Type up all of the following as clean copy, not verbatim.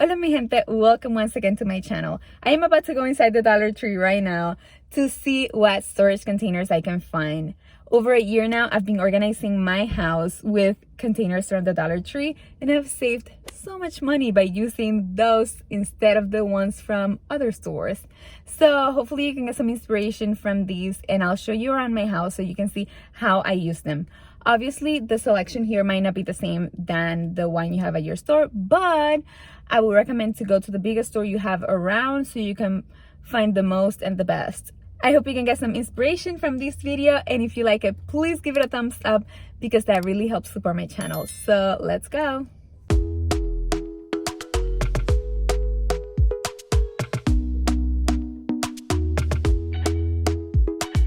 Hola mi gente, welcome once again to my channel. I am about to go inside the Dollar Tree right now to see what storage containers I can find. Over a year now, I've been organizing my house with containers from the Dollar Tree, and I've saved so much money by using those instead of the ones from other stores. So hopefully you can get some inspiration from these, and I'll show you around my house so you can see how I use them. Obviously, the selection here might not be the same than the one you have at your store, but I would recommend to go to the biggest store you have around so you can find the most and the best. I hope you can get some inspiration from this video, and if you like it, please give it a thumbs up because that really helps support my channel. So let's go.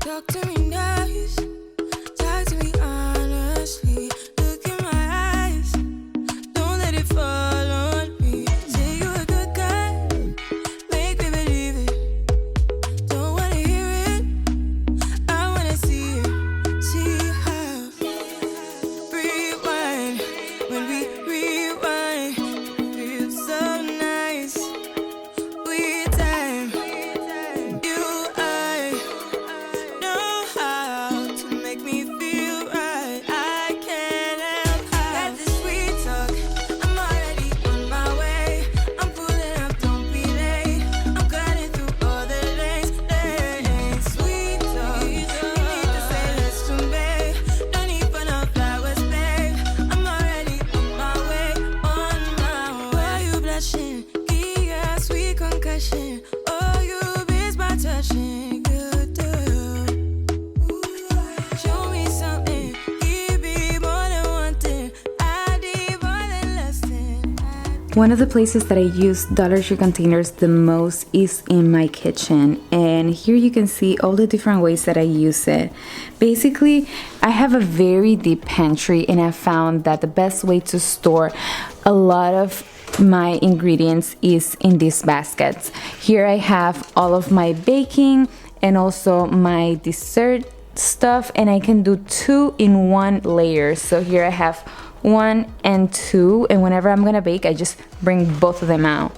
Talk to me nice, talk to me honestly. Look in my eyes, don't let it fall on me. Say you're a good guy, make me believe it. Don't wanna hear it, I wanna see it. See how rewind, when we rewind, it feels so nice. We time, you I know how to make me feel right. I can't help how this sweet talk. I'm already on my way. I'm pulling up, don't be late. I'm cutting through all the lanes. Sweet talk. You need to say less to me. No need for no flowers, babe. I'm already on my way, on my way. Why you blushing? Yeah, sweet concussion. Oh, you miss my touching. Good do. Show me something. Give me more than one thing. I need more than less than. One of the places that I use Dollar Tree containers the most is in my kitchen, and here you can see all the different ways that I use it. Basically, I have a very deep pantry, and I found that the best way to store a lot of my ingredients is in these baskets. Here I have all of my baking and also my dessert stuff, and I can do 2 in 1 layer. So here I have 1 and 2, and whenever I'm gonna bake I just bring both of them out.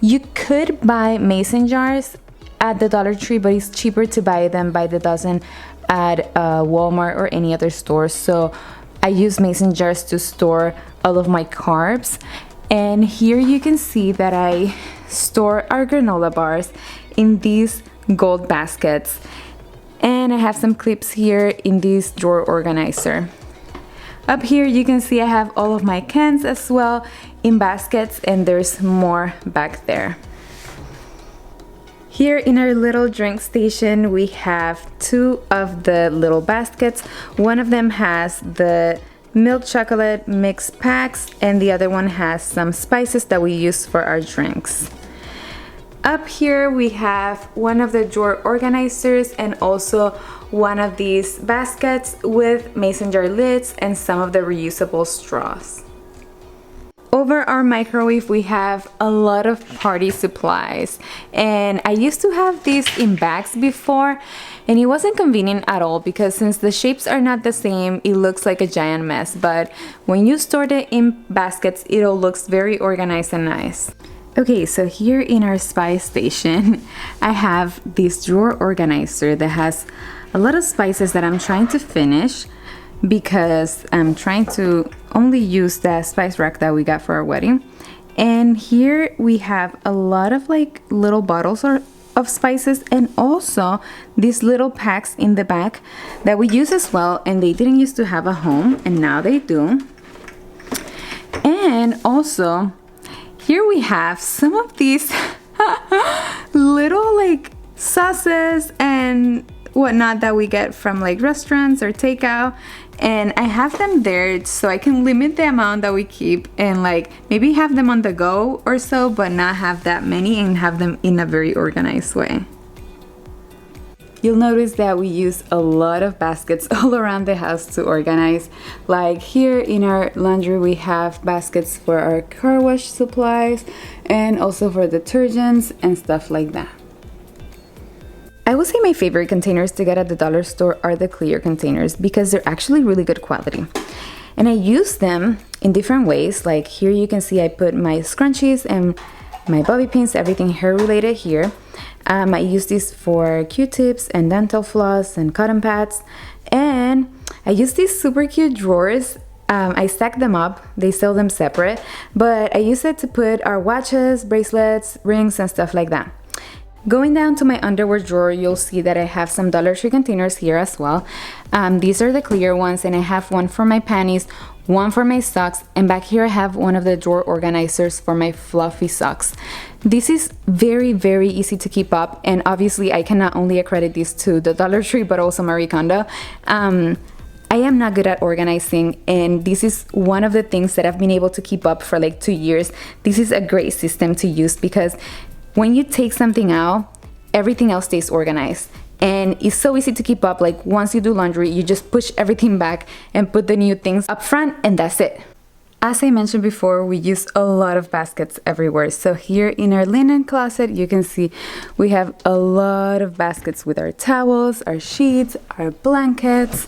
You could buy mason jars at the Dollar Tree, but it's cheaper to buy them by the dozen at Walmart or any other store. So I use mason jars to store all of my carbs. And here you can see that I store our granola bars in these gold baskets. And I have some clips here in this drawer organizer. Up here you can see I have all of my cans as well in baskets, and there's more back there. Here in our little drink station we have 2 of the little baskets. One of them has the milk chocolate mix packs, and the other one has some spices that we use for our drinks. Up here we have one of the drawer organizers and also one of these baskets with mason jar lids and some of the reusable straws. Over our microwave we have a lot of party supplies, and I used to have these in bags before, and it wasn't convenient at all because since the shapes are not the same, it looks like a giant mess. But when you store it in baskets, it all looks very organized and nice. Okay, so here in our spice station I have this drawer organizer that has a lot of spices that I'm trying to finish because I'm trying to only use the spice rack that we got for our wedding. And here we have a lot of like little bottles of spices, and also these little packs in the back that we use as well, and they didn't used to have a home and now they do. And also here we have some of these little like sauces and whatnot that we get from like restaurants or takeout, and I have them there so I can limit the amount that we keep and like maybe have them on the go or so, but not have that many and have them in a very organized way. You'll notice that we use a lot of baskets all around the house to organize. Like here in our laundry we have baskets for our car wash supplies and also for detergents and stuff like that. I would say my favorite containers to get at the dollar store are the clear containers because they're actually really good quality. And I use them in different ways. Like here you can see I put my scrunchies and my bobby pins, everything hair related here. I use this for Q-tips and dental floss and cotton pads. And I use these super cute drawers. I stack them up, they sell them separate, but I use it to put our watches, bracelets, rings, and stuff like that. Going down to my underwear drawer, you'll see that I have some Dollar Tree containers here as well. These are the clear ones, and I have one for my panties, one for my socks, and back here I have one of the drawer organizers for my fluffy socks. This is very, very easy to keep up, and obviously I can not only accredit this to the Dollar Tree but also Marie Kondo. I am not good at organizing, and this is one of the things that I've been able to keep up for like 2 years. This is a great system to use because when you take something out, everything else stays organized. And it's so easy to keep up. Like once you do laundry, you just push everything back and put the new things up front, and that's it. As I mentioned before, we use a lot of baskets everywhere. So here in our linen closet, you can see we have a lot of baskets with our towels, our sheets, our blankets,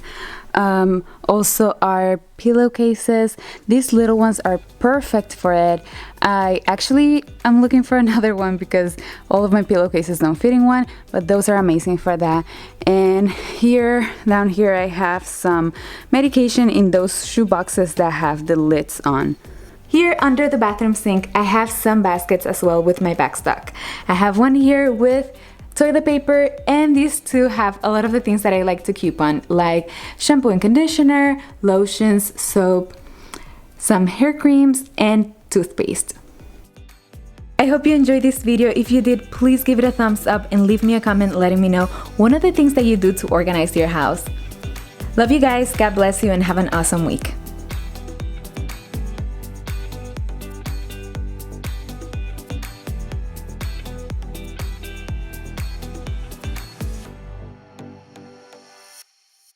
also our pillowcases. These little ones are perfect for it. I'm looking for another one because all of my pillowcases don't fit in one, but those are amazing for that. And here, down here, I have some medication in those shoe boxes that have the lids on. Here under the bathroom sink, I have some baskets as well with my backstock. I have one here with toilet paper, and these two have a lot of the things that I like to keep on, like shampoo and conditioner, lotions, soap, some hair creams, and toothpaste. I hope you enjoyed this video. If you did, please give it a thumbs up and leave me a comment letting me know one of the things that you do to organize your house. Love you guys, God bless you, and have an awesome week.